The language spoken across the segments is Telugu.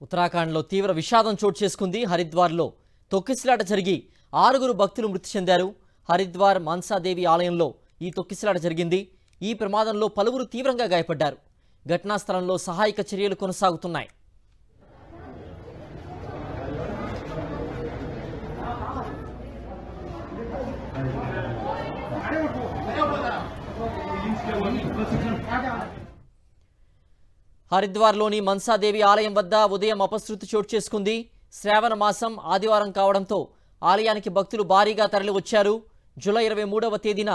ఉత్తరాఖండ్లో తీవ్ర విషాదం చోటు చేసుకుంది. హరిద్వార్లో తొక్కిసలాట జరిగి 6 భక్తులు మృతి చెందారు. హరిద్వార్ మాన్సాదేవి ఆలయంలో ఈ తొక్కిసలాట జరిగింది. ఈ ప్రమాదంలో పలువురు తీవ్రంగా గాయపడ్డారు. ఘటనా స్థలంలో సహాయక చర్యలు కొనసాగుతున్నాయి. హరిద్వార్లోని మన్సాదేవి ఆలయం వద్ద ఉదయం అపశృతి చోటు చేసుకుంది. శ్రావణ మాసం ఆదివారం కావడంతో ఆలయానికి భక్తులు భారీగా తరలి వచ్చారు. జూలై 23వ తేదీన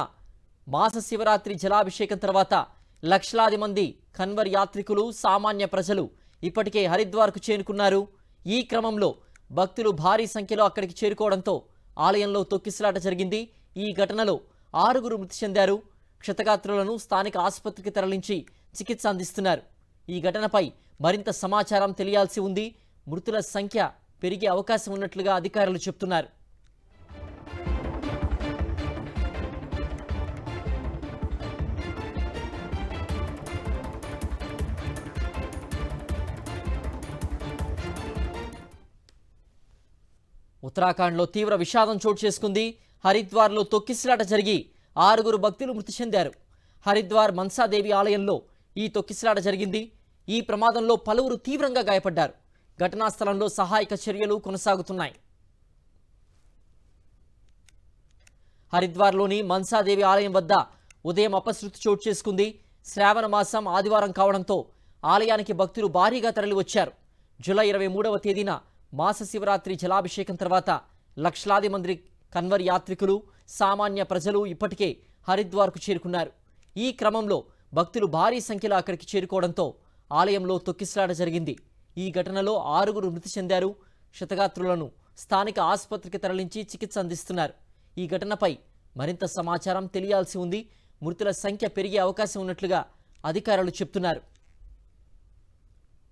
మాస శివరాత్రి జలాభిషేకం తర్వాత లక్షలాది మంది కన్వర్ యాత్రికులు, సామాన్య ప్రజలు ఇప్పటికే హరిద్వార్కు చేరుకున్నారు. ఈ క్రమంలో భక్తులు భారీ సంఖ్యలో అక్కడికి చేరుకోవడంతో ఆలయంలో తొక్కిసలాట జరిగింది. ఈ ఘటనలో 6 మృతి చెందారు. క్షతగాత్రులను స్థానిక ఆసుపత్రికి తరలించి చికిత్స అందిస్తున్నారు. ఈ ఘటనపై మరింత సమాచారం తెలియాల్సి ఉంది. మృతుల సంఖ్య పెరిగే అవకాశం ఉన్నట్లుగా అధికారులు చెబుతున్నారు. ఉత్తరాఖండ్లో తీవ్ర విషాదం చోటు చేసుకుంది. హరిద్వార్లో తొక్కిసలాట జరిగి 6 భక్తులు మృతి చెందారు. హరిద్వార్ మన్సాదేవి ఆలయంలో ఈ తొక్కిసలాట జరిగింది. ఈ ప్రమాదంలో పలువురు తీవ్రంగా గాయపడ్డారు. ఘటనా స్థలంలో సహాయక చర్యలు కొనసాగుతున్నాయి. హరిద్వార్లోని మన్సాదేవి ఆలయం వద్ద ఉదయం అపశృతి చోటు చేసుకుంది. శ్రావణ మాసం ఆదివారం కావడంతో ఆలయానికి భక్తులు భారీగా తరలి వచ్చారు. జూలై 23వ తేదీన మాస శివరాత్రి జలాభిషేకం తర్వాత లక్షలాది మంది కన్వర్ యాత్రికులు, సామాన్య ప్రజలు ఇప్పటికే హరిద్వార్కు చేరుకున్నారు. ఈ క్రమంలో భక్తులు భారీ సంఖ్యలో అక్కడికి చేరుకోవడంతో ఆలయంలో తొక్కిసలాట జరిగింది. ఈ ఘటనలో 6 మృతి చెందారు. క్షతగాత్రులను స్థానిక ఆసుపత్రికి తరలించి చికిత్స అందిస్తున్నారు. ఈ ఘటనపై మరింత సమాచారం తెలియాల్సి ఉంది. మృతుల సంఖ్య పెరిగే అవకాశం ఉన్నట్లుగా అధికారులు చెబుతున్నారు.